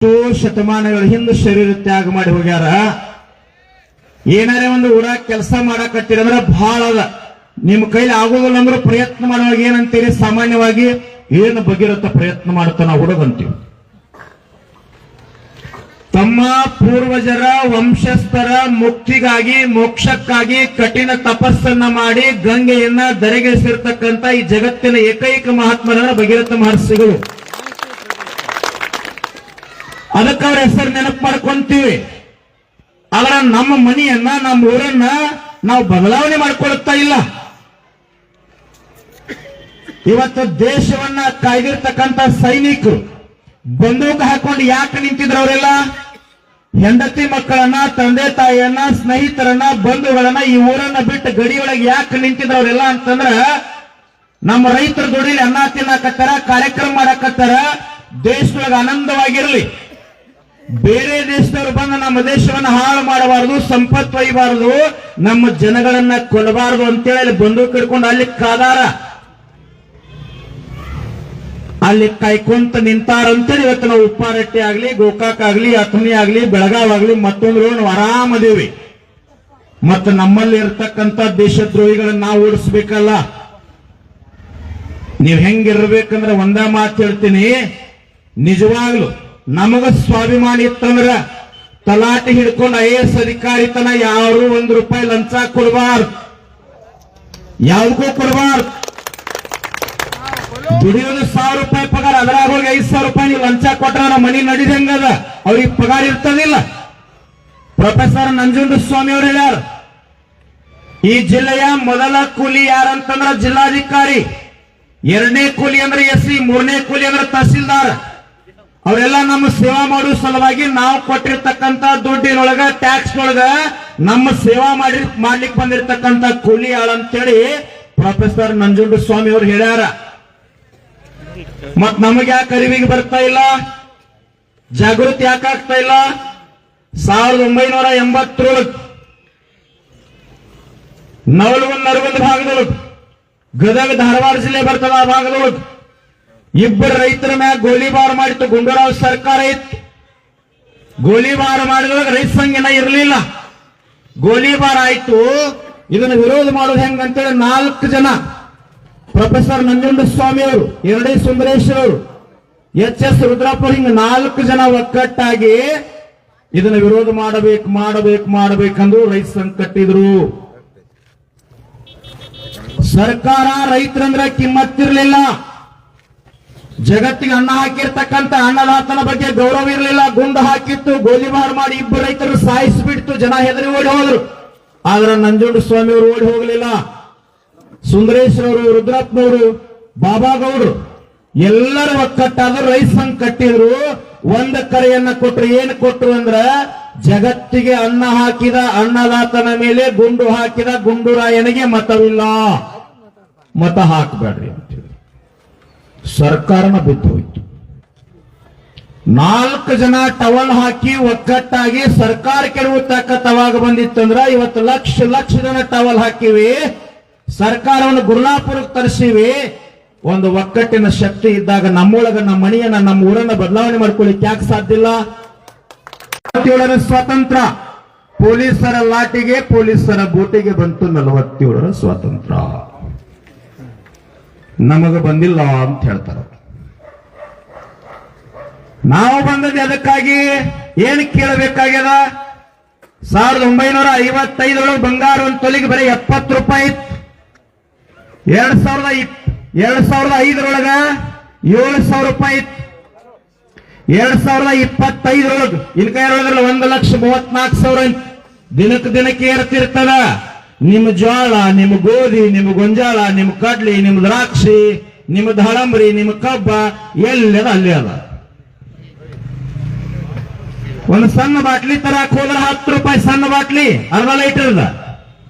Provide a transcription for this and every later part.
ಶತಮಾನಗಳ ಹಿಂದೆ ಶರೀರ ತ್ಯಾಗ ಮಾಡಿ ಹೋಗ್ಯಾರ. ಏನಾರೇ ಒಂದು ಊರಾಗ ಕೆಲಸ ಮಾಡಕತ್ತೀರಂದ್ರ ಬಹಳ ಅದ. ನಿಮ್ಮ ಕೈಲಿ ಆಗೋದಿಲ್ಲ ಅಂದ್ರೆ ಪ್ರಯತ್ನ ಮಾಡುವಾಗ ಏನಂತೀರಿ? ಸಾಮಾನ್ಯವಾಗಿ ಏನು ಬಗೆರತ್ತ ಪ್ರಯತ್ನ ಮಾಡ್ತಾನ ಹುಡುಗಂತೀವಿ. ತಮ್ಮ ಪೂರ್ವಜರ ವಂಶಸ್ಥರ ಮುಕ್ತಿಗಾಗಿ ಮೋಕ್ಷಕ್ಕಾಗಿ ಕಠಿಣ ತಪಸ್ಸನ್ನ ಮಾಡಿ ಗಂಗೆಯನ್ನ ಧರೆಗಿಳಿಸಿರ್ತಕ್ಕಂಥ ಈ ಜಗತ್ತಿನ ಏಕೈಕ ಮಹಾತ್ಮರ ಭಗೀರಥ ಮಹರ್ಷಿಗಳು. ಅದಕ್ಕೆ ಅವ್ರ ಹೆಸರು ನೆನಪು ಮಾಡ್ಕೊಂತೀವಿ. ಆದ್ರೆ ನಮ್ಮ ಮನೆಯನ್ನ ನಮ್ಮ ಊರನ್ನ ನಾವು ಬದಲಾವಣೆ ಮಾಡ್ಕೊಳ್ತಾ ಇಲ್ಲ. ಇವತ್ತು ದೇಶವನ್ನ ಕಾಯ್ದಿರ್ತಕ್ಕಂಥ ಸೈನಿಕರು ಬಂದೂಕ ಹಾಕೊಂಡು ಯಾಕೆ ನಿಂತಿದ್ರು? ಅವರೆಲ್ಲ ಹೆಂಡತಿ ಮಕ್ಕಳನ್ನ, ತಂದೆ ತಾಯಿಯನ್ನ, ಸ್ನೇಹಿತರನ್ನ, ಬಂಧುಗಳನ್ನ ಈ ಊರನ್ನ ಬಿಟ್ಟು ಗಡಿಯೊಳಗೆ ಯಾಕೆ ನಿಂತಿದ್ರು ಅವರೆಲ್ಲ ಅಂತಂದ್ರ ನಮ್ಮ ರೈತರು ದುಡಿಲಿ, ಅನ್ನ ತಿನ್ನಕತ್ತಾರ, ಕಾರ್ಯಕ್ರಮ ಮಾಡಕತ್ತಾರ, ದೇಶದೊಳಗೆ ಆನಂದವಾಗಿರ್ಲಿ. ಬೇರೆ ದೇಶದವರು ಬಂದು ನಮ್ಮ ದೇಶವನ್ನ ಹಾಳು ಮಾಡಬಾರದು, ಸಂಪತ್ತು ಒಯ್ಯಬಾರದು, ನಮ್ಮ ಜನಗಳನ್ನ ಕೊಲ್ಲಬಾರದು ಅಂತೇಳಿ ಅಲ್ಲಿ ಬಂದೂಕ ಹಿಡ್ಕೊಂಡು ಅಲ್ಲಿ ಕಾದಾರ, ಅಲ್ಲಿ ಕಾಯ್ಕೊಂತ ನಿಂತಾರಂತೇಳಿ ಇವತ್ತು ನಾವು ಉಪ್ಪಾರಟ್ಟಿ ಆಗ್ಲಿ, ಗೋಕಾಕ್ ಆಗ್ಲಿ, ಅಥಣಿ ಆಗ್ಲಿ, ಬೆಳಗಾವ್ ಆಗ್ಲಿ ಮತ್ತೊಂದು ನಾವು ಆರಾಮದೇವಿ. ಮತ್ತು ನಮ್ಮಲ್ಲಿ ಇರ್ತಕ್ಕಂಥ ದೇಶದ್ರೋಹಿಗಳನ್ನ ನಾವು ಓಡಿಸ್ಬೇಕಲ್ಲ. ನೀವ್ ಹೆಂಗಿರ್ಬೇಕಂದ್ರೆ ಒಂದ ಮಾತು ಹೇಳ್ತೀನಿ, ನಿಜವಾಗ್ಲು ನಮಗ ಸ್ವಾಭಿಮಾನ ಇತ್ತಂದ್ರ ತಲಾಟಿ ಹಿಡ್ಕೊಂಡು IAS ಅಧಿಕಾರಿ ತನ ಯಾರು ₹1 ಲಂಚ ಕೊಡಬಾರ್ದು, ಯಾವ್ದಕ್ಕೂ ಕೊಡಬಾರ್ದು. ದುಡಿಯೋದು ₹1000 ಪಗಾರ, ಅದರಾಗ ಹೋಗಿ ₹5000 ನೀವು ಲಂಚ ಕೊಟ್ರ ನಮ್ಮ ಮನಿ ನಡಿದಂಗದ, ಅವ್ರಿಗೆ ಪಗಾರ ಇರ್ತದಿಲ್ಲ. ಪ್ರೊಫೆಸರ್ ನಂಜುಂಡಸ್ವಾಮಿ ಅವರು ಹೇಳ್ಯಾರ, ಈ ಜಿಲ್ಲೆಯ ಮೊದಲ ಕೂಲಿ ಯಾರಂತಂದ್ರ ಜಿಲ್ಲಾಧಿಕಾರಿ, ಎರಡನೇ ಕೂಲಿ ಅಂದ್ರೆ SC, ಮೂರನೇ ಕೂಲಿ ಅಂದ್ರೆ ತಹಸೀಲ್ದಾರ್. ಅವರೆಲ್ಲ ನಮ್ಮ ಸೇವಾ ಮಾಡುವ ಸಲುವಾಗಿ ನಾವು ಕೊಟ್ಟಿರ್ತಕ್ಕಂಥ ದುಡ್ಡಿನೊಳಗ, ಟ್ಯಾಕ್ಸ್ ನೊಳಗ ನಮ್ಮ ಸೇವಾ ಮಾಡ್ಲಿಕ್ಕೆ ಬಂದಿರತಕ್ಕಂಥ ಕೂಲಿ ಆಳ ಅಂತೇಳಿ ಪ್ರೊಫೆಸರ್ ನಂಜುಂಡಸ್ವಾಮಿ ಅವರು ಹೇಳ್ಯಾರ. ಮತ್ ನಮಗೆ ಯಾಕೆ ಅರಿವಿಗೆ ಬರ್ತಾ ಇಲ್ಲ? ಜಾಗೃತಿ ಯಾಕಾಗ್ತಾ ಇಲ್ಲ? 1980 ನವಲಗುಂದ ಭಾಗದೊಳಗೆ, ಗದಗ ಧಾರವಾಡ ಜಿಲ್ಲೆ ಬರ್ತದ ಆ ಭಾಗದೊಳಗೆ ಇಬ್ಬರು ರೈತರ ಮ್ಯಾಗ ಗೋಲಿಬಾರ್ ಮಾಡಿತ್ತು. ಗುಂಡೂರಾವ್ ಸರ್ಕಾರ ಇತ್ತು. ಗೋಲಿಬಾರ್ ಮಾಡಿದೊಳಗೆ ರೈತ ಸಂಘ ಇರಲಿಲ್ಲ. ಗೋಲಿಬಾರ್ ಆಯ್ತು. ಇದನ್ನು ವಿರೋಧ ಮಾಡೋದು ಹೆಂಗಂತೇಳಿ 4 ಜನ, ಪ್ರೊಫೆಸರ್ ನಂಜುಂಡಸ್ವಾಮಿ ಅವರು, ಎರಡೇ ಸುಂದರೇಶ್ ಅವರು, HS ರುದ್ರಪ್ಪ, ಹಿಂಗ 4 ಜನ ಒಕ್ಕಟ್ಟಾಗಿ ಇದನ್ನು ವಿರೋಧ ಮಾಡಬೇಕಂದು ರೈತ ಸಂಘ ಕಟ್ಟಿದ್ರು. ಸರ್ಕಾರ ರೈತರಂದ್ರೆ ಕಿಮ್ಮತ್ತಿರ್ಲಿಲ್ಲ. ಜಗತ್ತಿಗೆ ಅನ್ನ ಹಾಕಿರ್ತಕ್ಕಂಥ ಅನ್ನದಾತನ ಬಗ್ಗೆ ಗೌರವ ಇರಲಿಲ್ಲ. ಗುಂಡು ಹಾಕಿತ್ತು, ಗೋಲಿಬಾರ್ ಮಾಡಿ ಇಬ್ಬರು ರೈತರು ಸಾಯಿಸಿಬಿಡ್ತು. ಜನ ಹೆದರಿ ಓಡಿ ಹೋದ್ರು. ಆದ್ರೆ ನಂಜುಂಡಸ್ವಾಮಿ ಅವರು ಓಡಿ ಹೋಗಲಿಲ್ಲ. ಸುಂದರೇಶ್ವರವರು, ರುದ್ರಪ್ಪನವರು, ಬಾಬಾಗೌಡರು ಎಲ್ಲರೂ ಒಕ್ಕಟ್ಟಾದ್ರು, ರೈತ ಸಂಘ ಕಟ್ಟಿದ್ರು. ಒಂದು ಕರೆಯನ್ನ ಕೊಟ್ರು. ಏನು ಕೊಟ್ರು ಅಂದ್ರ, ಜಗತ್ತಿಗೆ ಅನ್ನ ಹಾಕಿದ ಅನ್ನದಾತನ ಮೇಲೆ ಗುಂಡು ಹಾಕಿದ ಗುಂಡೂರಾಯನಿಗೆ ಮತವಿಲ್ಲ, ಮತ ಹಾಕಬೇಡ್ರಿ ಅಂತೇಳಿ ಸರ್ಕಾರನ ಬಿದ್ದು ಹೋಯ್ತು. 4 ಜನ ಟವಲ್ ಹಾಕಿ ಒಕ್ಕಟ್ಟಾಗಿ ಸರ್ಕಾರ ಕೆಡವು ತಾಕತ್ತವಾಗ ಬಂದಿತ್ತಂದ್ರ ಇವತ್ತು ಲಕ್ಷ ಜನ ಟವಲ್ ಹಾಕಿವಿ, ಸರ್ಕಾರವನ್ನು ಗುರುಲಾಪುರಕ್ಕೆ ತರಿಸಿವಿ. ಒಂದು ಒಕ್ಕಟ್ಟಿನ ಶಕ್ತಿ ಇದ್ದಾಗ ನಮ್ಮೊಳಗ ನಮ್ಮ ಮನೆಯನ್ನ, ನಮ್ಮ ಊರನ್ನ ಬದಲಾವಣೆ ಮಾಡ್ಕೊಳ್ಳಿಕ್ಕೆ ಯಾಕೆ ಸಾಧ್ಯ ಇಲ್ಲ? 47ರ ಸ್ವಾತಂತ್ರ್ಯ ಪೊಲೀಸರ ಲಾಟಿಗೆ, ಪೊಲೀಸರ ಬೂಟಿಗೆ ಬಂತು. 47ರ ಸ್ವಾತಂತ್ರ್ಯ ನಮಗ ಬಂದಿಲ್ಲ ಅಂತ ಹೇಳ್ತಾರ. ನಾವು ಬಂದದ್ದು ಅದಕ್ಕಾಗಿ ಏನು ಕೇಳಬೇಕಾಗ್ಯದ? 1955 ಬಂಗಾರ ಒಂದು ತೊಲಿಗೆ ಬರೀ ₹70 ಇತ್ತು. 2005 ₹7,000 ಇತ್ತು. 2025 ಇನ್ಕೈರೊಳಗಲ್ಲ 1,34,000 ದಿನಕ್ಕೆ ಏರ್ತಿರ್ತದ. ನಿಮ್ಮ ಜೋಳ, ನಿಮ್ಮ ಗೋಧಿ, ನಿಮ್ಮ ಗೊಂಜಾಳ, ನಿಮ್ಮ ಕಡ್ಲಿ, ನಿಮ್ಮ ದ್ರಾಕ್ಷಿ, ನಿಮ್ಮ ದಾಳಂಬ್ರಿ, ನಿಮ್ಮ ಕಬ್ಬ ಎಲ್ಲದ ಅಲ್ಲಿ ಅದ. ಒಂದು ಸಣ್ಣ ಬಾಟ್ಲಿ ತರಕ್ ಹೋದ್ರೆ ₹10 ಸಣ್ಣ ಬಾಟ್ಲಿ, ಅರ್ಧ ಲೀಟರ್ದ.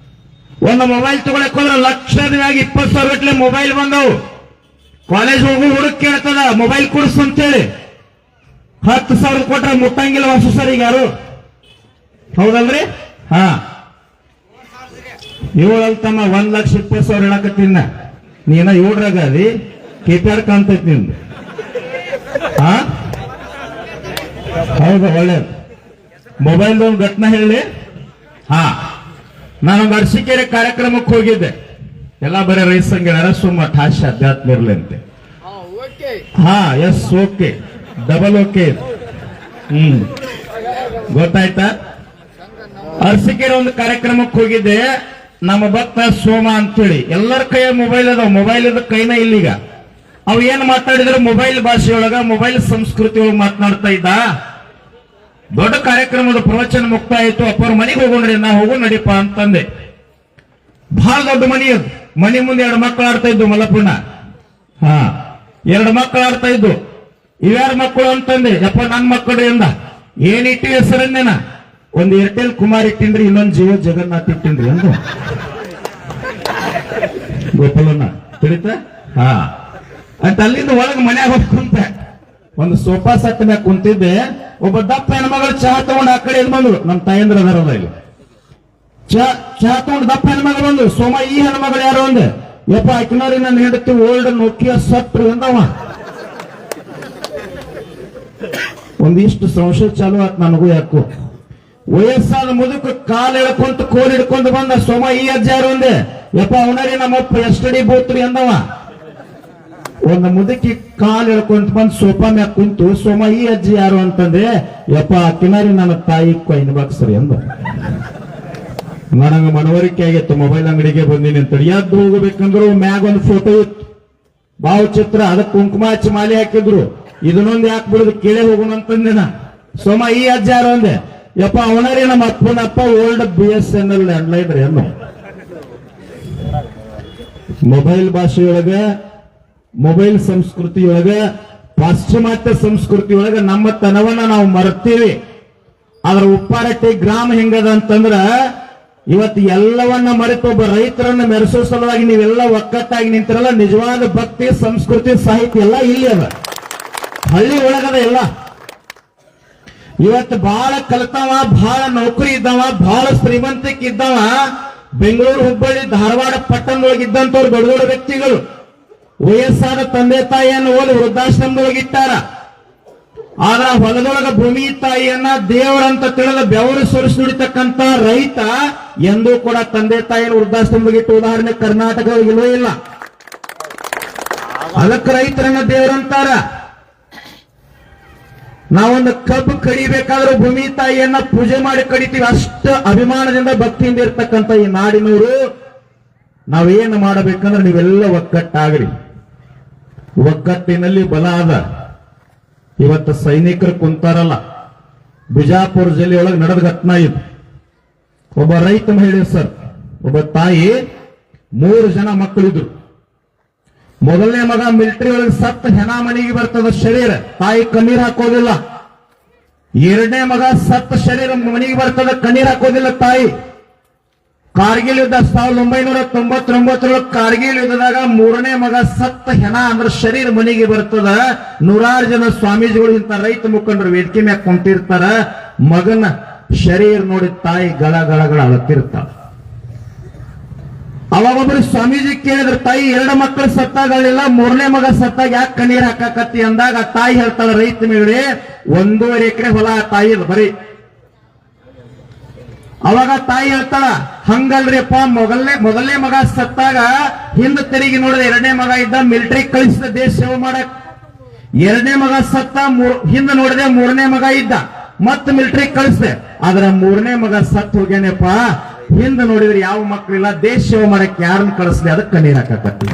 ಒಂದು ಮೊಬೈಲ್ ತಗೊಳಕ್ ಹೋದ್ರೆ ಲಕ್ಷದ ಮ್ಯಾಗ 20,000 ಗಟ್ಲೆ ಮೊಬೈಲ್ ಬಂದವು. ಕಾಲೇಜ್ ಹೋಗು ಹುಡುಕ್ ಕೇಳ್ತದ ಮೊಬೈಲ್ ಕೊಡ್ಸು ಅಂತೇಳಿ. 10,000 ಕೊಟ್ರೆ ಮುಟ್ಟಂಗಿಲ್ಲ ಹೊಸ ಸರಿಗೆ ಯಾರು, ಹೌದಲ್ರಿ? ಹಾ, ಇವಳಲ್ತಮ್ಮ 1,20,000 ಹೇಳಕತ್ತಿನ ನೀನ 7ರಾಗ ಅದಿ, KPR ಕಾಣ್ತೈತಿ ನಿಂದು. ಹೌದು, ಒಳ್ಳೇದು. ಮೊಬೈಲ್ ಒಂದು ಘಟನೆ ಹೇಳಿ. ಹಾ, ನಾನೊಂದು ಅರಸೀಕೆರೆ ಕಾರ್ಯಕ್ರಮಕ್ಕೆ ಹೋಗಿದ್ದೆ. ಎಲ್ಲ ಬರೀ ರೈಸಂಗೆ ಸುಮ್ಮ ಠಾಶ್ ಅಧ್ಯಾತ್ಮ ಇರ್ಲಿ. ಹಾ, ಎಸ್, ಓಕೆ, ಡಬಲ್ ಓಕೆ. ಗೊತ್ತಾಯ್ತಾ? ಅರಸೀಕೆರೆ ಒಂದು ಕಾರ್ಯಕ್ರಮಕ್ಕೆ ಹೋಗಿದ್ದೆ. ನಮ್ಮ ಭಕ್ತ ಸೋಮ ಅಂತೇಳಿ, ಎಲ್ಲರ ಕೈಯ ಮೊಬೈಲ್ ಅದಾವ. ಮೊಬೈಲ್ ಇದ್ದ ಕೈನ ಇಲ್ಲೀಗ. ಅವು ಏನ್ ಮಾತಾಡಿದ್ರು ಮೊಬೈಲ್ ಭಾಷೆಯೊಳಗ, ಮೊಬೈಲ್ ಸಂಸ್ಕೃತಿ ಒಳಗೆ ಮಾತನಾಡ್ತಾ ಇದ್ದ. ದೊಡ್ಡ ಕಾರ್ಯಕ್ರಮದ ಪ್ರವಚನ ಮುಕ್ತ ಆಯ್ತು. ಅಪ್ಪವ್ರ ಮನೆಗೆ ಹೋಗೋಣ್ರಿ, ನಾ ಹೋಗೋ ನಡಿಪ ಅಂತಂದೆ. ಬಹಳ ದೊಡ್ಡ ಮನಿ ಅದು. ಮನಿ ಮುಂದೆ 2 ಮಕ್ಕಳು ಆಡ್ತಾ ಇದ್ದು, ಮಲ್ಲಪುಣ್ಣ. ಹಾ, 2 ಮಕ್ಕಳು ಆಡ್ತಾ ಇದ್ದು. ಇವ್ಯಾರ ಮಕ್ಕಳು ಅಂತಂದೆ. ಯಪ್ಪ, ನನ್ನ ಮಕ್ಕಳು ಎಂದ. ಏನಿಟ್ಟು ಹೆಸರನ್ನೇನ? ಒಂದು ಏರ್ಟೆಲ್ ಕುಮಾರ್ ಇಟ್ಟಿನ್ರಿ, ಇನ್ನೊಂದು ಜಿಯೋ ಜಗನ್ನಾಥ್ ಇಟ್ಟಿನ್ರಿ ಅಂದ. ಗೋಪಾಲಣ್ಣ ತಿಳಿತ? ಹಾ ಅಂತ ಅಲ್ಲಿಂದ ಒಳಗೆ ಮನ್ಯಾಗ ಹೋಗಿ ಕುಂತ. ಒಂದು ಸೋಫಾ ಸೆಟ್ ಮ್ಯಾಗ ಕುಂತಿದ್ದೆ. ಒಬ್ಬ ದಪ್ಪ ಹೆಣ್ಮಗಳು ಚಹಾ ತಗೊಂಡು ಆ ಕಡೆ ಎಲ್ಲಿ ಬಂದ್ರು. ನಮ್ಮ ತಾಯಂದ್ರ ಅದರಲ್ಲ ಇಲ್ಲಿ. ಚಹಾ ತಗೊಂಡು ದಪ್ಪ ಹೆಣ್ಮಗಳು ಬಂದು, ಸೋಮ ಈ ಹೆಣ್ಮಗಳು ಯಾರು ಅಂದೆ. ಯಪ್ಪ, ಆಕಿನವ್ರಿ ನನ್ನ ಹೆಂಡತಿ ಓಲ್ಡ್ ನೋಕಿಯಾ ಸಟ್ರು ಅಂದವ. ಒಂದಿಷ್ಟು ಸಂಶಯ ಚಾಲು ಆತ್ ನನಗೂ. ಯಾಕೋ ವಯಸ್ಸಾದ ಮುದುಕ ಕಾಲ್ ಎಳ್ಕೊಂತ ಕೋಲ್ ಹಿಡ್ಕೊಂಡು ಬಂದ. ಸೋಮ ಈ ಅಜ್ಜ ಯಾರು ಅಂದೆ. ಯಪ್ಪ, ಅವನರಿ ನಮ್ಮಪ್ಪ ಎಷ್ಟಡಿ ಬೋತ್ರಿ ಅಂದವ. ಒಂದು ಮುದುಕಿ ಕಾಲ್ ಎಳ್ಕೊಂತ ಬಂದ್ ಸೋಫಾ ಮ್ಯಾಗ ಕುಂತು, ಸೋಮ ಈ ಅಜ್ಜಿ ಯಾರು ಅಂತಂದೆ. ಯಪ್ಪ, ಆಕಿನಾರಿ ನನ್ನ ತಾಯಿ ಕೊಯ್ನ ಬಾಕ್ಸರಿ ಅಂದ. ನನಗ ಮನವರಿಕೆ ಆಗಿತ್ತು. ಮೊಬೈಲ್ ಅಂಗಡಿಗೆ ಬಂದಿನಿ ಅಂತ ಎದ್ದು ಹೋಗಬೇಕಂದ್ರು ಮ್ಯಾಗ ಒಂದು ಫೋಟೋ ಇತ್ತು, ಭಾವಚಿತ್ರ. ಅದಕ್ಕೆ ಕುಂಕುಮ ಹಚ್ಚಿ ಮಾಲೆ ಹಾಕಿದ್ರು. ಇದನ್ನೊಂದು ಯಾಕೆ ಬಿಡುದು, ಕೇಳೇ ಹೋಗೋಣ ಅಂತಂದಿನ. ಸೋಮ ಈ ಅಜ್ಜ ಯಾರು ಅಂದೆ. ಯಪ್ಪ, ಅವನರಿ ನಮ್ಮ ಅಪ್ಪನಪ್ಪ ಓಲ್ಡ್ BSNL ಲ್ಯಾಂಡ್ಲೈನ್ ರೀ ಅನ್ನೋ. ಮೊಬೈಲ್ ಭಾಷೆಯೊಳಗ, ಮೊಬೈಲ್ ಸಂಸ್ಕೃತಿಯೊಳಗ, ಪಾಶ್ಚಿಮಾತ್ಯ ಸಂಸ್ಕೃತಿಯೊಳಗ ನಮ್ಮ ತನವನ್ನ ನಾವು ಮರ್ತೀವಿ. ಅದರ ಉಪ್ಪಾರಟ್ಟಿ ಗ್ರಾಮ ಹೆಂಗದ ಅಂತಂದ್ರ, ಇವತ್ತು ಎಲ್ಲವನ್ನ ಮರೆತು ಒಬ್ಬ ರೈತರನ್ನ ಮೆರೆಸೋ ಸಲುವಾಗಿ ನೀವೆಲ್ಲ ಒಕ್ಕಟ್ಟಾಗಿ ನಿಂತಿರಲ್ಲ. ನಿಜವಾದ ಭಕ್ತಿ, ಸಂಸ್ಕೃತಿ, ಸಾಹಿತ್ಯ ಎಲ್ಲ ಇಲ್ಲಿ ಅದ, ಹಳ್ಳಿ ಒಳಗದ ಎಲ್ಲ. ಇವತ್ತು ಬಹಳ ಕಲ್ತಾವ, ಬಹಳ ನೌಕರಿ ಇದ್ದಾವ, ಬಹಳ ಶ್ರೀಮಂತಿಕೆ ಇದ್ದಾವ. ಬೆಂಗಳೂರು, ಹುಬ್ಬಳ್ಳಿ, ಧಾರವಾಡ ಪಟ್ಟಣದೊಳಗಿದ್ದಂತವ್ರು ದೊಡ್ಡ ದೊಡ್ಡ ವ್ಯಕ್ತಿಗಳು ವಯಸ್ಸಾದ ತಂದೆ ತಾಯಿಯನ್ನು ಓದಿ ವೃದ್ಧಾಶ್ರಮದೊಳಗಿಟ್ಟಾರ. ಆದ್ರ ಹೊಲದೊಳಗ ಭೂಮಿ ತಾಯಿಯನ್ನ ದೇವರಂತ ತಿಳಿದ ಬೆವರು ಸುರಿಸಿ ದುಡಿತಕ್ಕಂತ ರೈತ ಎಂದೂ ಕೂಡ ತಂದೆ ತಾಯಿಯನ್ನು ವೃದ್ಧಾಶ್ರಮದೊಳಗಿಟ್ಟು ಉದಾಹರಣೆ ಕರ್ನಾಟಕದೊಳಗೆ ಇಲ್ಲವೇ ಇಲ್ಲ. ಅದಕ್ಕೆ ರೈತರನ್ನ ದೇವರಂತಾರ. ನಾವೊಂದು ಕಬ್ಬು ಕಡಿಬೇಕಾದ್ರೂ ಭೂಮಿ ತಾಯಿಯನ್ನ ಪೂಜೆ ಮಾಡಿ ಕಡಿತೀವಿ. ಅಷ್ಟು ಅಭಿಮಾನದಿಂದ, ಭಕ್ತಿಯಿಂದ ಇರ್ತಕ್ಕಂಥ ಈ ನಾಡಿನವರು ನಾವೇನು ಮಾಡಬೇಕಂದ್ರೆ ನೀವೆಲ್ಲ ಒಗ್ಗಟ್ಟಾಗ್ರಿ. ಒಗ್ಗಟ್ಟಿನಲ್ಲಿ ಬಲ ಅದ. ಇವತ್ತು ಸೈನಿಕರು ಕುಂತಾರಲ್ಲ, ಬಿಜಾಪುರ ಜಿಲ್ಲೆಯೊಳಗೆ ನಡೆದ ಘಟನಾ ಇದು. ಒಬ್ಬ ರೈತ ಮಹಿಳೆ ಸರ್, ಒಬ್ಬ ತಾಯಿ, 3 ಜನ ಮಕ್ಕಳಿದ್ರು. ಮೊದಲನೇ ಮಗ ಮಿಲಿಟರಿ ಒಳಗೆ ಸತ್ತ ಹೆಣ ಮನೆಗೆ ಬರ್ತದ ಶರೀರ, ತಾಯಿ ಕಣ್ಣೀರ್ ಹಾಕೋದಿಲ್ಲ. 2ನೇ ಮಗ ಸತ್ತ ಶರೀರ ಮನೆಗೆ ಬರ್ತದ, ಕಣ್ಣೀರ್ ಹಾಕೋದಿಲ್ಲ ತಾಯಿ. ಕಾರ್ಗಿಲ್ ಯುದ್ಧ 1999 ಕಾರ್ಗಿಲ್ ಯುದ್ಧದಾಗ 3ನೇ ಮಗ ಸತ್ತ ಹೆಣ ಅಂದ್ರೆ ಶರೀರ ಮನೆಗೆ ಬರ್ತದ. 100 ಜನ ಸ್ವಾಮೀಜಿಗಳು, ಇಂಥ ರೈತ ಮುಖಂಡರು ವೇದಿಕೆ ಮ್ಯಾಗ ಕುಂತಿರ್ತಾರ. ಮಗನ ಶರೀರ ನೋಡಿ ತಾಯಿ ಗಳ ಗಳ ಅಳತಿರ್ತಾಳ. ಅವಾಗ ಒಬ್ಬರು ಸ್ವಾಮೀಜಿ ಕೇಳಿದ್ರ, ತಾಯಿ 2 ಮಕ್ಕಳು ಸತ್ತಾಗಳಿಲ್ಲ, 3ನೇ ಮಗ ಸತ್ತಾಗ ಯಾಕೆ ಕಣ್ಣೀರ್ ಹಾಕಕತ್ತಿ ಅಂದಾಗ ತಾಯಿ ಹೇಳ್ತಾಳ, ರೈತ ಮೇಲೆ 1.5 ಎಕರೆ ಹೊಲ ತಾಯಿ ಬರೀ. ಅವಾಗ ತಾಯಿ ಹೇಳ್ತಾಳ, ಹಂಗಲ್ರಿಪ್ಪ, ಮೊದಲನೇ ಮಗ ಸತ್ತಾಗ ಹಿಂದ ತಿರುಗಿ ನೋಡಿದ 2ನೇ ಮಗ ಇದ್ದ, ಮಿಲಿಟರಿ ಕಳಿಸಿದ ದೇಶ ಸೇವೆ ಮಾಡಕ್. 2ನೇ ಮಗ ಸತ್ತ, ಹಿಂದ ನೋಡಿದೆ 3ನೇ ಮಗ ಇದ್ದ, ಮತ್ತ ಮಿಲಿಟರಿ ಕಳಿಸಿದೆ. ಆದ್ರ 3ನೇ ಮಗ ಸತ್ ಹೋಗ್ಯಾನಪ್ಪ, ಹಿಂದ ನೋಡಿದ್ರೆ ಯಾವ ಮಕ್ಕಳಿಲ್ಲ, ದೇಶ ಸೇವೆ ಮಾಡಕ್ ಯಾರನ್ನ ಕಳಿಸ್ಲಿ, ಅದಕ್ಕೆ ಕಣ್ಣೀರ್ ಹಾಕಕತ್ತಿ.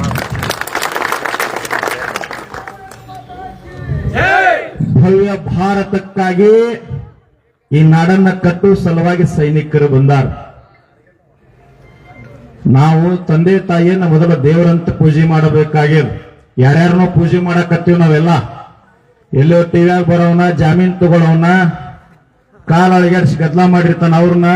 ಭವ್ಯ ಭಾರತಕ್ಕಾಗಿ ಈ ನಾಡನ್ನ ಕಟ್ಟುವ ಸಲುವಾಗಿ ಸೈನಿಕರು ಬಂದಾರ. ನಾವು ತಂದೆ ತಾಯಿಯನ್ನ ಮೊದಲ ದೇವರಂತ ಪೂಜೆ ಮಾಡಬೇಕಾಗ್ಯದ. ಯಾರ್ಯಾರನೋ ಪೂಜೆ ಮಾಡಕತ್ತೀವಿ ನಾವೆಲ್ಲ. ಎಲ್ಲೋ ಟಿವಿಯಾಗ ಬರೋವನ, ಜಾಮೀನ್ ತಗೊಳವನ, ಕಾಲ ಅಳಗಾಡಿಸಿ ಗದ್ಲಾ ಮಾಡಿರ್ತಾನ, ಅವ್ರನ್ನ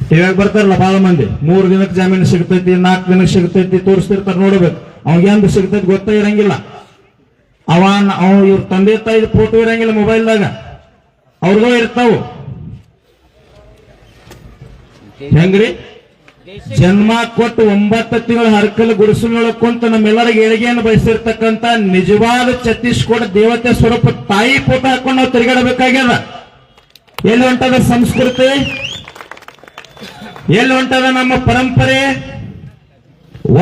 ಟಿವಿಯಾಗ ಬರ್ತಾರಲ್ಲ ಬಹಳ ಮಂದಿ. 3 ದಿನಕ್ಕೆ ಜಾಮೀನು ಸಿಗ್ತೈತಿ, 4 ದಿನಕ್ಕೆ ಸಿಗ್ತೈತಿ ತೋರಿಸ್ತಿರ್ತಾರ, ನೋಡ್ಬೇಕು. ಅವ್ನಿಗೆ ಎಂದು ಸಿಗ್ತೈತಿ ಗೊತ್ತೇ ಇರಂಗಿಲ್ಲ. ಇವ್ರ ತಂದೆ ತಾಯಿ ಫೋಟೋ ಇರಂಗಿಲ್ಲ ಮೊಬೈಲ್ದಾಗ, ಅವ್ರದೋ ಇರ್ತಾವ. ಹೆಂಗ್ರಿ ಜನ್ಮ ಕೊಟ್ಟು 9 ತಿಂಗಳ ಹರಕಲ್ ಗುಡಿಸಲೊಳಗೆ ಕುಂತ ನಮ್ಮೆಲ್ಲರಿಗೆ ಏಳಿಗೆಯನ್ನು ಬಯಸಿರ್ತಕ್ಕಂಥ ನಿಜವಾದ ಛತ್ತೀಸ್ಗಢ ದೇವತೆ ಸ್ವರೂಪ ತಾಯಿ ಫೋಟೋ ಹಾಕೊಂಡು ನಾವು ತಿರುಗಾಡಬೇಕಾಗ್ಯದ. ಎಲ್ಲಿ ಹೊಂಟದ ಸಂಸ್ಕೃತಿ, ಎಲ್ಲಿ ಹೊಂಟದ ನಮ್ಮ ಪರಂಪರೆ?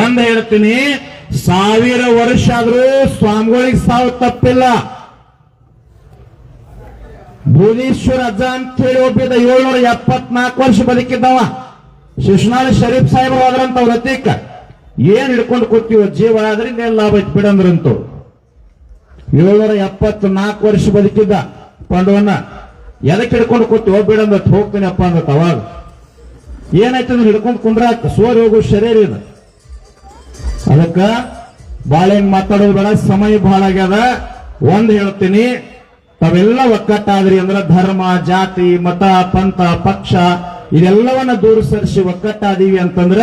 ಒಂದ್ ಹೇಳ್ತೀನಿ, 1000 ವರ್ಷ ಆದ್ರೂ ಸ್ವಾಮಿಗಳಿಗೆ ಸಾವು ತಪ್ಪಿಲ್ಲ. ಭುವನೇಶ್ವರ ಅಜ್ಜ ಅಂತ ಹೇಳಿ ಒಬ್ಬಿದ್ದ 774 ವರ್ಷ ಬದುಕಿದ್ದವ. ಶಿಶುನಾಳ ಶರೀಫ್ ಸಾಹೇಬರು ಹೋದ್ರಂತ ಅವ್ರ ಹತ್ತಿಕ್ಕ ಏನ್ ಹಿಡ್ಕೊಂಡು ಕೂತೀವ ಜೀವ ಆದ್ರಿಂದ ಏನ್ ಲಾಭ ಐತಿ ಬಿಡಂದ್ರಂತ. 774 ವರ್ಷ ಬದುಕಿದ್ದ ಪಾಂಡವನ್ನ ಎದಕ್ಕೆ ಹಿಡ್ಕೊಂಡು ಕೂತೀವ ಬಿಡಂದ ಹೋಗ್ತೀನಿ ಅಪ್ಪ ಅಂದತ್. ಅವಾಗ ಏನಾಯ್ತು ಹಿಡ್ಕೊಂಡು ಕುಂಡ್ರಾಕ ಸೋರಿ ಹೋಗೋ ಶರೀರ ಇದು. ಅದಕ್ಕ ಬಾಳ ಹೆಂಗ್ ಮಾತಾಡೋದು ಬೇಡ, ಸಮಯ ಬಹಳ ಆಗ್ಯದ. ಒಂದ್ ಹೇಳ್ತೀನಿ, ತಾವೆಲ್ಲ ಒಕ್ಕಟ್ಟಾದ್ರಿ ಅಂದ್ರ ಧರ್ಮ, ಜಾತಿ, ಮತ, ಪಂಥ, ಪಕ್ಷ ಇದೆಲ್ಲವನ್ನ ದೂರ ಸರಿಸಿ ಒಕ್ಕಟ್ಟಾದೀವಿ ಅಂತಂದ್ರ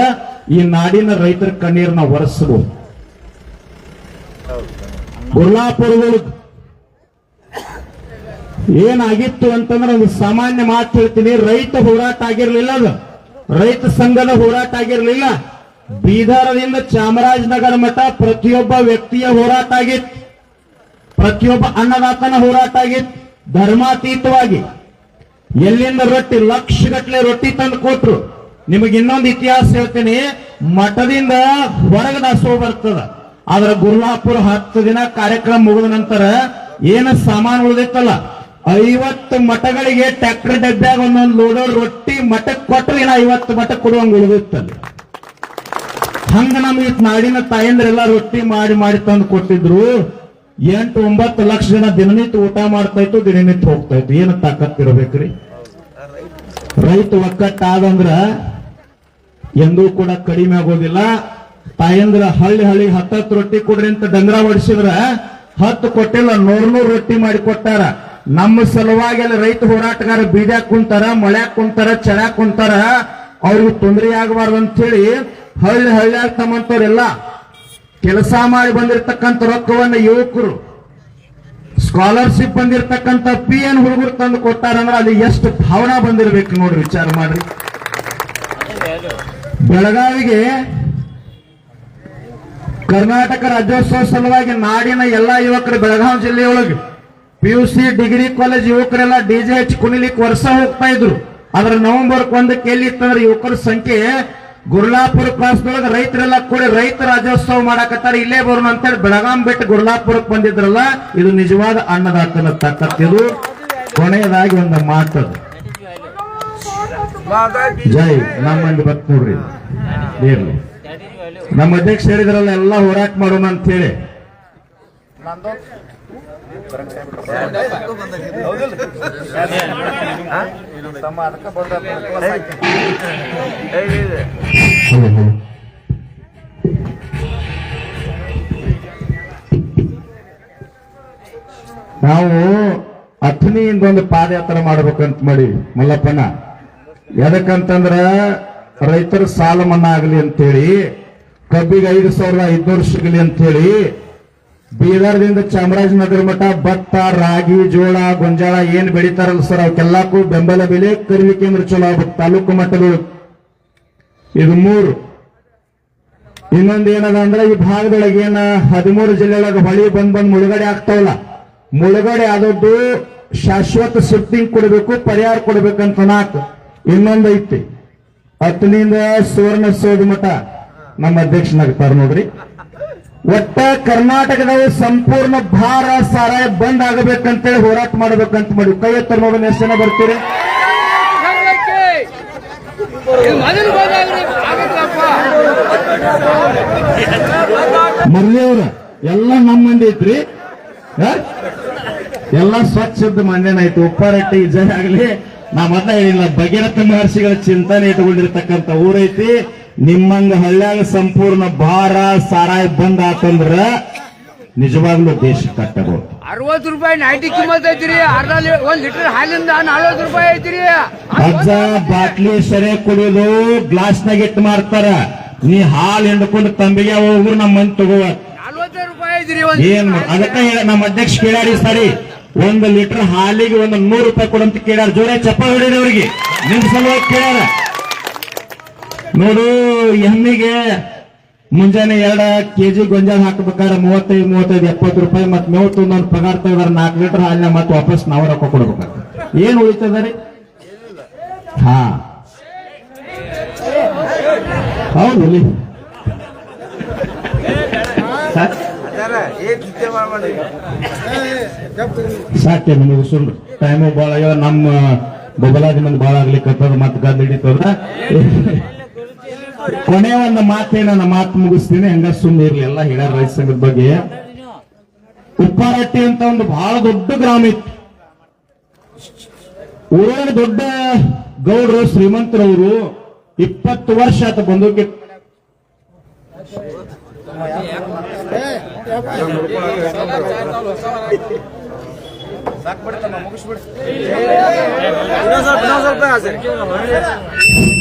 ಈ ನಾಡಿನ ರೈತರ ಕಣ್ಣೀರನ್ನ ಒರೆಸಬಹುದು. ಗುರ್ಲಾಪುರಗಳು ಏನಾಗಿತ್ತು ಅಂತಂದ್ರೆ ಒಂದು ಸಾಮಾನ್ಯ ಮಾತು ಹೇಳ್ತೀನಿ, ರೈತ ಹೋರಾಟ ಆಗಿರ್ಲಿಲ್ಲ, ಅದು ರೈತ ಸಂಘದ ಹೋರಾಟ ಆಗಿರ್ಲಿಲ್ಲ. ಬೀದರದಿಂದ ಚಾಮರಾಜನಗರ ಮಠ ಪ್ರತಿಯೊಬ್ಬ ವ್ಯಕ್ತಿಯ ಹೋರಾಟ ಆಗಿತ್ತು, ಪ್ರತಿಯೊಬ್ಬ ಅನ್ನದಾತನ ಹೋರಾಟ ಆಗಿತ್ತು. ಧರ್ಮಾತೀತವಾಗಿ ಎಲ್ಲಿಂದ ರೊಟ್ಟಿ ಲಕ್ಷಗಟ್ಟಲೆ ರೊಟ್ಟಿ ತಂದು ಕೊಟ್ರು. ನಿಮಗೆ ಇನ್ನೊಂದು ಇತಿಹಾಸ ಹೇಳ್ತೀನಿ, ಮಠದಿಂದ ಹೊರಗೆ ದಾಸೋಹ ಬರ್ತದ. ಆದ್ರ ಗುರ್ಲಾಪುರ 10 ದಿನ ಕಾರ್ಯಕ್ರಮ ಮುಗಿದ ನಂತರ ಏನ ಸಾಮಾನು ಉಳಿದಿತ್ತಲ್ಲ 50 ಮಠಗಳಿಗೆ ಟ್ರ್ಯಾಕ್ಟರ್ ಡಬ್ಬ್ಯಾಗ ಒಂದೊಂದು ಲೋಡೋಡ್ ರೊಟ್ಟಿ ಮಠಕ್ಕೆ ಕೊಟ್ಟರೆ ಇನ್ನ 50 ಮಠಕ್ಕೆ ಕೊಡುವಂಗ ಉಳಿದಿತ್ತಲ್ಲಿ. ಹಂಗ ನಮ್ಗೆ ನಾಡಿನ ತಾಯಂದ್ರೆಲ್ಲ ರೊಟ್ಟಿ ಮಾಡಿ ಮಾಡಿ ತಂದು ಕೊಟ್ಟಿದ್ರು. 8-9 ಲಕ್ಷ ಜನ ದಿನನಿತ್ಯ ಊಟ ಮಾಡ್ತಾ ಇತ್ತು, ದಿನನಿತ್ಯ ಹೋಗ್ತಾ ಇತ್ತು. ಏನು ತಾಕತ್ತಿರ್ಬೇಕ್ರಿ? ರೈತ ಒಕ್ಕಟ್ಟಾದಂದ್ರ ಎಂದೂ ಕೂಡ ಕಡಿಮೆ ಆಗೋದಿಲ್ಲ. ತಾಯಂದ್ರ ಹಳ್ಳಿ 10 ರೊಟ್ಟಿ ಕೊಡ್ರಿ ಅಂತ ಡಂಗ್ರ ಹೊಡಿಸಿದ್ರ 10 ಕೊಟ್ಟಿಲ್ಲ, 100 ರೊಟ್ಟಿ ಮಾಡಿ ಕೊಟ್ಟಾರ. ನಮ್ಮ ಸಲುವಾಗಿ ಅಲ್ಲಿ ರೈತ ಹೋರಾಟಗಾರ ಬೀದ್ಯಾಕ್ ಕುಂತಾರ, ಮಳ್ಯಾಕ್ ಕುಂತಾರ, ಚಳ್ಯಾಕ್ ಕುಂತಾರ. ಅವ್ರಿಗೆ ತೊಂದರೆ ಆಗಬಾರ್ದು ಅಂತ ಹೇಳಿ ಹಳ್ಳಿಯಾಗ ತಮ್ಮಂತವ್ರೆಲ್ಲ ಕೆಲಸ ಮಾಡಿ ಬಂದಿರತಕ್ಕಂಥ ರೊಕ್ಕವನ್ನ ಯುವಕರು ಸ್ಕಾಲರ್ಶಿಪ್ ಬಂದಿರತಕ್ಕಂಥ PN ಹುಡುಗರು ತಂದು ಕೊಟ್ಟಾರಂದ್ರೆ ಅಲ್ಲಿ ಎಷ್ಟು ಭಾವನಾ ಬಂದಿರ್ಬೇಕು ನೋಡ್ರಿ, ವಿಚಾರ ಮಾಡ್ರಿ. ಬೆಳಗಾವಿಗೆ ಕರ್ನಾಟಕ ರಾಜ್ಯೋತ್ಸವ ಸಲುವಾಗಿ ನಾಡಿನ ಎಲ್ಲಾ ಯುವಕರು ಬೆಳಗಾವಿ ಜಿಲ್ಲೆಯೊಳಗೆ PUC ಡಿಗ್ರಿ ಕಾಲೇಜ್ ಯುವಕರೆಲ್ಲ DJ ಹಚ್ಚಿ ಕುಣಿಲಿಕ್ಕೆ ವರ್ಷ ಹೋಗ್ತಾ ಇದ್ರು. ಆದ್ರೆ ನವೆಂಬರ್ 1ಕ್ಕೆ ಎಲ್ಲಿ ಇತ್ತಂದ್ರೆ ಯುವಕರ ಸಂಖ್ಯೆ ಗುರ್ಲಾಪುರ ಕ್ಲಾಸ್ದೊಳಗೆ ರೈತರೆಲ್ಲ ಕೂಡಿ ರೈತ ರಾಜ್ಯೋತ್ಸವ ಮಾಡಕತ್ತಾರ, ಇಲ್ಲೇ ಬರೋಣ ಅಂತೇಳಿ ಬೆಳಗಾಂ ಬಿಟ್ಟು ಗುರ್ಲಾಪುರಕ್ಕೆ ಬಂದಿದ್ರಲ್ಲ. ಇದು ನಿಜವಾದ ಅನ್ನದಾತನ ತಾಕತ್ತಿದು. ಕೊನೆಯದಾಗಿ ಒಂದು ಮಾತದು, ಜೈ ನಮ್ಮ ಮಂದಿ ಬತ್ ನೋಡ್ರಿ ಇರ್ಲಿ. ನಮ್ಮ ಅಧ್ಯಕ್ಷ ಹೇಳಿದ್ರಲ್ಲ ಎಲ್ಲ ಹೋರಾಟ ಮಾಡೋಣ ಅಂತ ಹೇಳಿ. ನಾವು ಅಥಣಿಯಿಂದ ಒಂದು ಪಾದಯಾತ್ರೆ ಮಾಡ್ಬೇಕಂತ ಮಾಡಿ ಮಲ್ಲಪ್ಪನ. ಎದಕ್ಕಂತಂದ್ರ ರೈತರ ಸಾಲ ಮನ್ನಾ ಆಗಲಿ ಅಂತೇಳಿ, ಕಬ್ಬಿಗೆ 5,500 ಸಿಗಲಿ ಅಂತ ಹೇಳಿ, ಬೀದರ್ದಿಂದ ಚಾಮರಾಜನಗರ ಮಠ ಭತ್ತ, ರಾಗಿ, ಜೋಳ, ಗೊಂಜಾಳ ಏನ್ ಬೆಳಿತಾರಲ್ಲ ಸರ್, ಅವಕ್ಕೆಲ್ಲಕ್ಕೂ ಬೆಂಬಲ ಬೆಲೆ ಖರೀದಿಕೆ ಅಂದ್ರೆ ಚಲೋ ಆಗ್ಬೇಕು ತಾಲೂಕು ಮಟ್ಟಗಳು. ಇದು 3. ಇನ್ನೊಂದು ಏನದ ಅಂದ್ರೆ ಈ ಭಾಗದೊಳಗೆ ಏನ 13 ಜಿಲ್ಲೆಯೊಳಗೆ ಹೊಳಿ ಬಂದ್ ಮುಳುಗಡೆ ಆಗ್ತಾವಲ್ಲ, ಮುಳುಗಡೆ ಆದದ್ದು ಶಾಶ್ವತ ಶಿಫ್ಟಿಂಗ್ ಕೊಡಬೇಕು, ಪರಿಹಾರ ಕೊಡ್ಬೇಕಂತ 4. ಇನ್ನೊಂದು ಐತಿ, ಅಥಣಿಯಿಂದ ಸುವರ್ಣಸೌಧ ಮಠ ನಮ್ಮ ಅಧ್ಯಕ್ಷನಾಗ್ತಾರ ನೋಡ್ರಿ. ಒಟ್ಟ ಕರ್ನಾಟಕದಲ್ಲಿ ಸಂಪೂರ್ಣ ಭಾರ ಸಾರಾಯ ಬಂದ್ ಆಗಬೇಕಂತೇಳಿ ಹೋರಾಟ ಮಾಡ್ಬೇಕಂತ ಮಾಡಿ. ಕೈ ಎತ್ತರ ನೋಡೋಣ, ಎಷ್ಟು ಜನ ಬರ್ತೀರಿ? ಮರ್ಲಿಯವ್ರ ಎಲ್ಲ ನಮ್ಮ ಮಂದಿ ಐತ್ರಿ, ಎಲ್ಲ ಸ್ವಚ್ಛದ ಮಂದೇನಾಯ್ತು. ಉಪ್ಪಾರಟ್ಟಿ ಜಯ ಆಗ್ಲಿ. ನಾ ಮೊದಲ ಹೇಳಿಲ್ಲ, ಭಗೀರಥ ಮಹರ್ಷಿಗಳ ಚಿಂತನೆ ಇಟ್ಕೊಂಡಿರ್ತಕ್ಕಂಥ ಊರೈತಿ. ನಿಮ್ಮಂಗ ಹಳ್ಳ್ಯಾಗ ಸಂಪೂರ್ಣ ಭಾರ ಸಾರಾಯ ಬಂದ್ ಆತಂದ್ರ ನಿಜವಾಗ್ಲೂ ದೇಶ ಕಟ್ಟಬಹುದು. 60 ರೂಪಾಯಿ ನೈಟಿ ಕಿಮ್ಮತ್ ಐತ್ರಿ. 1 ಲೀಟರ್ ಹಾಲಿಂದ 40 ರೂಪಾಯಿ ಐತ್ರಿ. ಅಜ್ಜ ಬಾಟ್ಲಿ ಸರಿ ಕುಡಿಯೋದು ಗ್ಲಾಸ್ನಾಗ ಇಟ್ಟು ಮಾರ್ತಾರ. ನೀ ಹಾಲು ಹಿಂಡ್ಕೊಂಡು ತಂಬಿಗೆ ಹೋಗ್ರು ನಮ್ಮ ಮನೆ ತಗೋ 40 ರೂಪಾಯಿ ಐತ್ರಿ. ಏನ್ ಅದಕ್ಕ ನಮ್ಮ ಅಧ್ಯಕ್ಷ ಕೇಳಾರಿ ಸರಿ 1 ಲೀಟರ್ ಹಾಲಿಗೆ 100 ರೂಪಾಯಿ ಕೊಡಂತ ಕೇಳ್ಯಾರ. ಜೋರ ಚಪ್ಪ ಹೊಡಿದ ಅವ್ರಿಗೆ ನಿಮ್ ಸಲುವಾಗಿ ಕೇಳ್ಯಾರ. ನೋಡು ಎಮ್ಮಿಗೆ ಮುಂಜಾನೆ 2 ಕೆಜಿ ಗೊಂಜಾಳ ಹಾಕ್ಬೇಕಾದ್ರೆ 35 70 ರೂಪಾಯಿ ಮತ್ ಮೇವು ತಂದೊಂದು ಪಗಾರ ತೆಗೆದಾರ 4 ಲೀಟರ್ ಹಾಲಿನ ಮತ್ತೆ ವಾಪಸ್ ನಾವು ರೊಕ್ಕ ಕೊಡ್ಬೇಕಾಗ್ತದೆ. ಏನ್ ಉಳಿತದ ರೀ? ಹಾ ಹೌದು ಸಾಕೆ ನಿಮಗೆ ಸುಳ್ಳು ಟೈಮು ಭಾಳ ಆಗ್ಯಾವ. ನಮ್ಮ ಬಬಲಾದಿ ಮಂದಿ ಭಾಳ ಆಗ್ಲಿಕ್ಕತ್ತದ ಮತ್ತೆ ಗದ್ದ ಹಿಡಿತದ. ಕೊನೆ ಒಂದು ಮಾತೇ ನನ್ನ ಮಾತು ಮುಗಿಸ್ತೀನಿ, ಹಂಗ ಸುಮ್ಮನೆ ಇರ್ಲಿ. ಎಲ್ಲ ಹೇಳ್ಯಾರ ರೈತ ಸಂಘದ ಬಗ್ಗೆ. ಉಪ್ಪಾರಟ್ಟಿ ಅಂತ ಒಂದು ಬಹಳ ದೊಡ್ಡ ಗ್ರಾಮ ಇತ್ತು. ಊರೊಳಗೆ ದೊಡ್ಡ ಗೌಡ್ರು ಶ್ರೀಮಂತರವರು 20 ವರ್ಷ ಆತ ಬಂದೋಕೆ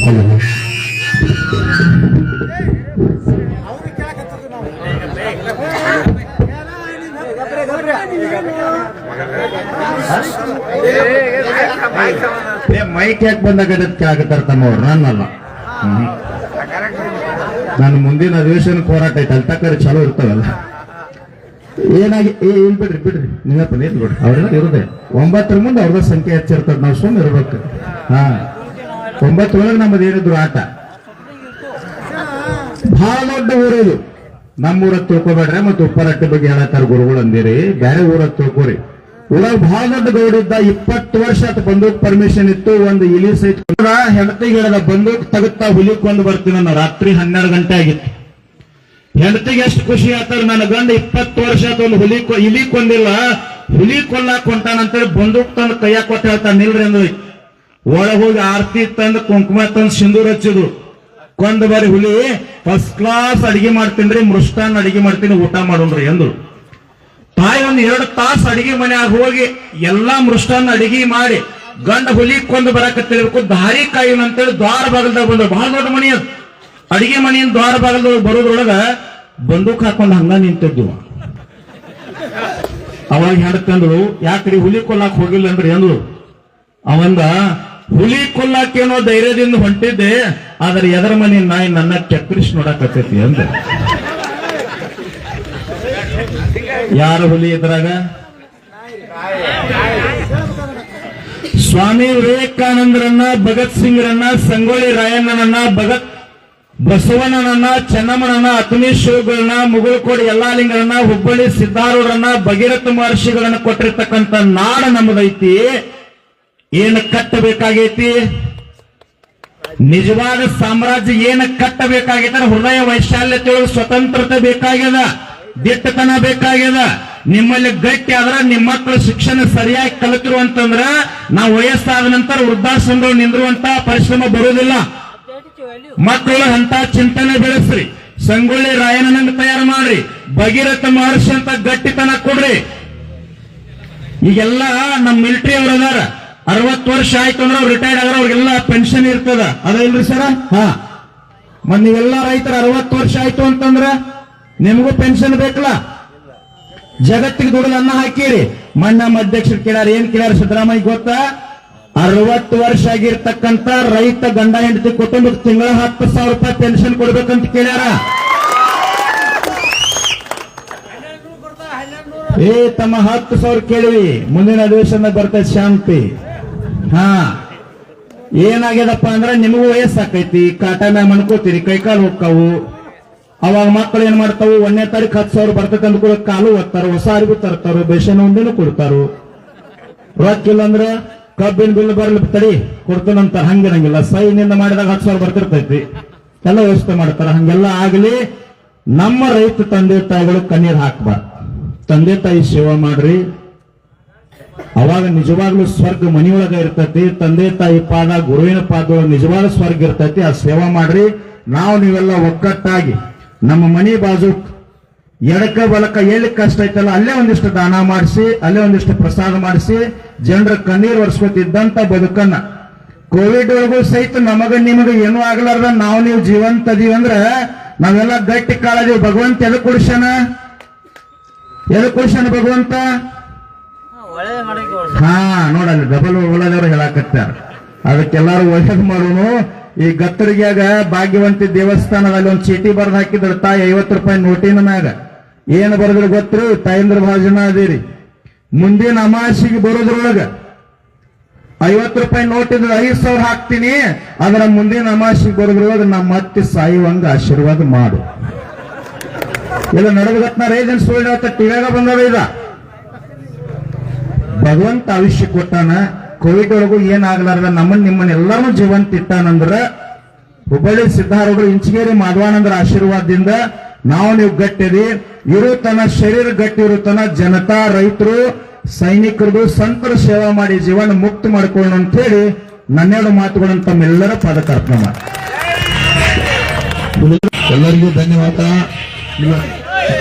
ಮೈಕ್ ಯಾಕೆ ಬಂದಾಗ ಕೇಳಕತ್ತಾರ ತಮ್ಮವ್ರು, ನನ್ನಲ್ಲ. ನಾನು ಮುಂದಿನ ಅಧಿವೇಶನ ಹೋರಾಟ ಐತೆ ಅಲ್ಲಿ ತಕ್ಕರಿ ಚಲೋ ಇರ್ತಾವಲ್ಲ. ಏನಾಗಿ ಏನ್ ಬಿಡ್ರಿ ನೀವಪ್ಪ ನೀರ್ ಬಿಡ್ರಿ, ಅವ್ರೆಲ್ಲ ಇರೋದೆ 9 ಮುಂದೆ ಅವ್ರದ ಸಂಖ್ಯೆ ಹೆಚ್ಚಿರ್ತದ. ನಾವು ಸುಮ್ಮನೆ ಇರ್ಬೇಕು. ಹಾ 9 ಒಳಗೆ ನಮ್ಮದು ಏನಿದ್ರು ಆಟ. ಬಹಳ ದೊಡ್ಡ ಊರು ಇದು. ನಮ್ಮೂರ ತಿಳ್ಕೊಬೇಡ್ರಿ. ಮತ್ತೆ ಉಪ್ಪಾರಟ್ಟಿ ಬಗ್ಗೆ ಹೇಳತ್ತಾರ ಗುರುಗಳು ಅಂದಿರಿ, ಬೇರೆ ಊರ ತಿಳ್ಕೊರಿ. ಊರಾಗ ಬಹಳ ದೊಡ್ಡ ಗೌಡಿದ್ದ. 20 ವರ್ಷ ಆತ ಬಂದೂಕ್ ಪರ್ಮಿಷನ್ ಇತ್ತು. ಒಂದು ಇಲಿ ಸಹಿತ ಹೆಂಡತಿಗೆ ಹೇಳದ ಬಂದೂಕ್ ತಗುತ್ತಾ ಹುಲಿ ಕೊಂದು ಬರ್ತೀನಿ ಅನ್ನೋ. ರಾತ್ರಿ 12 ಗಂಟೆ ಆಗಿತ್ತು. ಹೆಂಡತಿಗೆ ಎಷ್ಟು ಖುಷಿ ಆತಾರ, ನನ್ನ ಗಂಡ 20 ವರ್ಷ ಆತ ಒಂದು ಇಲಿ ಕೊಂದಿಲ್ಲ, ಹುಲಿ ಕೊಲ್ಲಾಕ್ ಹೊಂಟಾನಂತೇಳಿ ಬಂದೂಕ್ ತಂದು ಕೈಯಾಗ ಕೊಟ್ಟು ಹೇಳ್ತಾನೆ ನಿಲ್ರಿ ಅಂದ್ರಿ. ಒಳಗೆ ಹೋಗಿ ಆರತಿ ತಂದು ಕುಂಕುಮ ತಂದು ಸಿಂಧೂರ್ ಹಚ್ಚಿದ್ರು. ಕೊಂದು ಬಾರಿ ಹುಲಿ ಫಸ್ಟ್ ಕ್ಲಾಸ್ ಅಡಿಗೆ ಮಾಡ್ತೀನಿ, ಮೃಷ್ಟಾನ್ನ ಅಡಿಗೆ ಮಾಡ್ತೀನಿ, ಊಟ ಮಾಡೋಣ್ರಿ ಅಂದ್ರು. ತಾಯಿ ಒಂದು 2 ತಾಸು ಅಡಿಗೆ ಮನೆಯಾಗ ಹೋಗಿ ಎಲ್ಲಾ ಮೃಷ್ಟಾನ್ನ ಅಡಿಗೆ ಮಾಡಿ ಗಂಡ ಹುಲಿ ಕೊಂದು ಬರಕತ್ತಿರ್ಬೇಕು. ದಾರಿ ಕಾಯಿನಂತೇಳಿ ದ್ವಾರ ಬಾಗಲ್ದಾಗ ಬಂದ್ರು. ಬಹಳ ದೊಡ್ಡ ಮನಿ ಅದು. ಅಡಿಗೆ ಮನೆಯಿಂದ ದ್ವಾರ ಬಾಗಲ್ದೊಳಗೆ ಬರೋದ್ರೊಳಗ ಬಂದೂಕ್ ಹಾಕೊಂಡು ಹಂಗ ನಿಂತಿದ್ವು. ಅವಾಗ ಹೆಂಡತಂದ್ರು, ಯಾಕ್ರಿ ಹುಲಿ ಕೊಲ್ಲಾಕ್ ಹೋಗಿಲ್ಲ ಅಂದ್ರಿ ಅಂದ್ರು. ಅವಂದ, ಹುಲಿ ಕೊಲ್ಲಾಕೇನೋ ಧೈರ್ಯದಿಂದ ಹೊಂಟಿದ್ದೆ, ಆದ್ರೆ ಎದರ ಮನೆ ನಾಯಿ ನನ್ನ ಚಕ್ರಿಸ್ ನೋಡಕತ್ತೈತಿ ಅಂದ. ಯಾರು ಹುಲಿ ಇದ್ರಾಗ? ಸ್ವಾಮಿ ವಿವೇಕಾನಂದರನ್ನ, ಭಗತ್ ಸಿಂಗ್ರನ್ನ, ಸಂಗೊಳ್ಳಿ ರಾಯಣ್ಣನನ್ನ, ಬಸವಣ್ಣನನ್ನ, ಚೆನ್ನಮ್ಮನನ್ನ, ಅಗ್ನಿಶೋಗಳನ್ನ, ಮುಗುಳ್ಕೋಡಿ ಯಲ್ಲಾಲಿಂಗರನ್ನ, ಹುಬ್ಬಳ್ಳಿ ಸಿದ್ದಾರೂಢರನ್ನ, ಭಗೀರಥ ಮಹರ್ಷಿಗಳನ್ನ ಕೊಟ್ಟಿರ್ತಕ್ಕಂಥ ನಾಡ ನಮ್ಮದೈತಿ. ಏನು ಕಟ್ಟಬೇಕಾಗೈತಿ? ನಿಜವಾದ ಸಾಮ್ರಾಜ್ಯ ಏನು ಕಟ್ಟಬೇಕಾಗೈತೆ? ಹೃದಯ ವೈಶಾಲ್ಯತೆಯೊಳಗೆ ಸ್ವತಂತ್ರತೆ ಬೇಕಾಗ್ಯದ, ದಿಟ್ಟತನ ಬೇಕಾಗ್ಯದ. ನಿಮ್ಮಲ್ಲಿ ಗಟ್ಟಿ ಆದ್ರ ನಿಮ್ಮ ಮಕ್ಕಳು ಶಿಕ್ಷಣ ಸರಿಯಾಗಿ ಕಲಿತರು ಅಂತಂದ್ರ ನಾವು ವಯಸ್ಸಾದ ನಂತರ ವೃದ್ಧಾಶ್ರಮಗಳು ನಿಂದಿರುವಂತ ಪರಿಶ್ರಮ ಬರುವುದಿಲ್ಲ. ಮಕ್ಕಳು ಅಂತ ಚಿಂತನೆ ಬೆಳೆಸ್ರಿ. ಸಂಗೊಳ್ಳಿ ರಾಯಣ್ಣನಂಗ ತಯಾರು ಮಾಡ್ರಿ. ಭಗೀರಥ ಮಹರ್ಷಿ ಅಂತ ಗಟ್ಟಿತನ ಕೊಡ್ರಿ. ಈಗೆಲ್ಲ ನಮ್ಮ ಮಿಲಿಟರಿ ಅವರು ಅದಾರ, 60 ವರ್ಷ ಆಯ್ತು ಅಂದ್ರೆ ಅವ್ರು ರಿಟೈರ್ಡ್ ಆದ್ರೆ ಅವ್ರಿಗೆಲ್ಲ ಪೆನ್ಷನ್ ಇರ್ತದ, ಅದ ಇಲ್ರಿ ಸರ? ಹಾ, ಮತ್ ನೀವೆಲ್ಲ ರೈತರು 60 ವರ್ಷ ಆಯ್ತು ಅಂತಂದ್ರ ನಿಮಗೂ ಪೆನ್ಷನ್ ಬೇಕಲ್ಲ. ಜಗತ್ತಿಗೆ ದುಡ್ಡು ಅನ್ನ ಹಾಕಿರಿ. ಮೊನ್ನೆ ನಮ್ಮ ಅಧ್ಯಕ್ಷರು ಕೇಳ್ಯಾರ, ಏನ್ ಕೇಳ್ಯಾರ ಸಿದ್ದರಾಮಯ್ಯ ಗೊತ್ತಾ? 60 ವರ್ಷ ಆಗಿರ್ತಕ್ಕಂಥ ರೈತ ಗಂಡ ಹೆಂಡತಿ ಕುಟುಂಬಕ್ಕೆ ತಿಂಗಳ 10,000 ರೂಪಾಯಿ ಪೆನ್ಷನ್ ಕೊಡ್ಬೇಕಂತ ಕೇಳ್ಯಾರ. ತಮ್ಮ 10,000 ಕೇಳಿವಿ, ಮುಂದಿನ ಅಧಿವೇಶನ ಬರ್ತೈತಿ ಶಾಂತಿ. ಹಾ, ಏನಾಗ್ಯದಪ್ಪ ಅಂದ್ರೆ ನಿಮಗೂ ವಯಸ್ಸಾಕೈತಿ, ಕಾಟ ಮ್ಯಾಗ ಮಣ್ಕೋತೀರಿ, ಕೈಕಾಲು ಹೋಗ್ತಾವು. ಅವಾಗ ಮಕ್ಕಳು ಏನ್ ಮಾಡ್ತಾವು, 1ನೇ ತಾರೀಕು 10,000 ಬರ್ತೈತೆ ಅಂದ ಕೂಡ ಕಾಲು ಓದ್ತಾರ, ಹೊಸ ಅರಿವು ತರ್ತಾರು, ಬೇಸನ ಒಂದೇನು ಕೊಡ್ತಾರು. ರೊಕ್ಕಿಲ್ಲ ಅಂದ್ರೆ ಕಬ್ಬಿನ ಬಿಲ್ ಬರ್ಲಿ ತಡಿ ಕೊಡ್ತಾನಂತಾರ. ಹಂಗಿರಂಗಿಲ್ಲ, ಸೈನಿಂದ ಮಾಡಿದಾಗ 10,000 ಬರ್ತಿರ್ತೈತಿ, ಎಲ್ಲ ವ್ಯವಸ್ಥೆ ಮಾಡ್ತಾರ. ಹಂಗೆಲ್ಲ ಆಗ್ಲಿ. ನಮ್ಮ ರೈತ ತಂದೆ ತಾಯಿಗಳು ಕಣ್ಣೀರ್ ಹಾಕ್ಬಾರ್ದು. ತಂದೆ ತಾಯಿ ಸೇವಾ ಮಾಡ್ರಿ, ಅವಾಗ ನಿಜವಾಗ್ಲೂ ಸ್ವರ್ಗ ಮನಿಯೊಳಗ ಇರ್ತೈತಿ. ತಂದೆ ತಾಯಿ ಪಾದ, ಗುರುವಿನ ಪಾದೊಳಗೆ ನಿಜವಾದ ಸ್ವರ್ಗ ಇರ್ತೈತಿ. ಆ ಸೇವಾ ಮಾಡ್ರಿ. ನಾವು ನೀವೆಲ್ಲ ಒಕ್ಕಟ್ಟಾಗಿ ನಮ್ಮ ಮನಿ ಬಾಜು ಎಡಕ ಬಲಕ ಎಲ್ಲಿ ಕಷ್ಟ ಐತಲ್ಲ ಅಲ್ಲೇ ಒಂದಿಷ್ಟು ದಾನ ಮಾಡಿಸಿ, ಅಲ್ಲೇ ಒಂದಿಷ್ಟು ಪ್ರಸಾದ ಮಾಡಿಸಿ, ಜನರ ಕಣ್ಣೀರು ಒರೆಸ್ಕೊತಿದ್ದಂತ ಬದುಕನ್ನ ಕೋವಿಡ್ ಒಳಗೂ ಸಹಿತ ನಮಗ ನಿಮಗ ಏನೂ ಆಗ್ಲಾರ್ದ ನಾವು ನೀವು ಜೀವಂತ ಅದೀವಂದ್ರ ನಾವೆಲ್ಲ ಗಟ್ಟಿ ಕಾಳದೀವಿ. ಭಗವಂತ ಎದಕ್ ಕುಡಿಸ್ಯಾನ? ಭಗವಂತ? ಹಾ, ನೋಡಲ್ಲಿ ಡಬಲ್ ಒಳದವ್ರು ಹೇಳಾಕತ್ತಾರ. ಅದಕ್ಕೆಲ್ಲಾರು ಒಳ್ಳೇದು ಮಾಡೋನು. ಈ ಗತ್ತರಿಗ್ಯಾಗ ಭಾಗ್ಯವಂತಿ ದೇವಸ್ಥಾನದಲ್ಲಿ ಒಂದು ಚೀಟಿ ಬರೆದು ಹಾಕಿದ್ರು ತಾಯಿ 50 ರೂಪಾಯಿ ನೋಟಿನ ಮ್ಯಾಗ ಏನು ಬರೆದ್ರು ಗೊತ್ತರು ತಾಯಿಂದ್ರ ಬಹಳ ಜನ ಅದೀರಿ ಮುಂದಿನ ಅಮಾಸಿಗೆ ಬರೋದ್ರೊಳಗ 50 ರೂಪಾಯಿ ನೋಟ್ ಇದ್ರೆ 5,000 ಹಾಕ್ತೀನಿ ಅದರ ಮುಂದಿನ ಅಮಾಸಿಗೆ ಬರೋದ್ರೊಳಗ ನಮ್ಮ ಮತ್ತೆ ಸಾಯುವಂಗ ಆಶೀರ್ವಾದ ಮಾಡು ಇಲ್ಲ ನಡೆದಗತ್ನ ರೈದನ್ ಸುಳ್ಳು ಟಿವ್ಯಾಗ ಬಂದವ ಇದ ಭಗವಂತ ಆಯುಷ್ಯ ಕೊಟ್ಟಾನ ಕೋವಿಡ್ ಒಳಗೂ ಏನಾಗ್ಲಾರ್ದ ನಿಮ್ಮನ್ನ ಎಲ್ಲಾರು ಜೀವಂತ ಇಟ್ಟಾನಂದ್ರ ಹುಬ್ಬಳ್ಳಿ ಸಿದ್ಧಾರೂಢರು ಇಂಚಗೇರಿ ಮಾಧವಾನಂದರ ಆಶೀರ್ವಾದದಿಂದ ನಾವು ನೀವು ಗಟ್ಟಿರಿ ಇರುತನ ಶರೀರ ಗಟ್ಟಿ ಇರುತನ ಜನತಾ ರೈತರು ಸೈನಿಕರದು ಸಂತರ ಸೇವಾ ಮಾಡಿ ಜೀವನ ಮುಕ್ತ ಮಾಡ್ಕೊಳ್ಳೋಣ ಅಂತ ಹೇಳಿ ನನ್ನೆರಡು ಮಾತುಗಳನ್ನು ತಮ್ಮೆಲ್ಲರ ಪಾದಕಾರ್ಪಣೆ ಮಾಡಿ ಎಲ್ಲರಿಗೂ ಧನ್ಯವಾದ.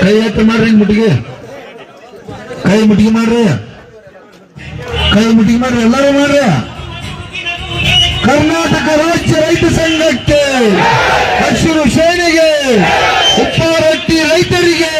ಕೈ ಎತ್ತು ಮಾಡ್ರಿ ಮುಟ್ಟಿಗೆ ಕೈ ಮುಟ್ಟಿಗೆ ಮಾಡ್ರಿ ಎಲ್ಲರೂ ಮಾಡ್ರಿ. ಕರ್ನಾಟಕ ರಾಜ್ಯ ರೈತ ಸಂಘಕ್ಕೆ ಹಸಿರು ಸೇನೆಗೆ ಉಪ್ಪಾರಟ್ಟಿ ರೈತರಿಗೆ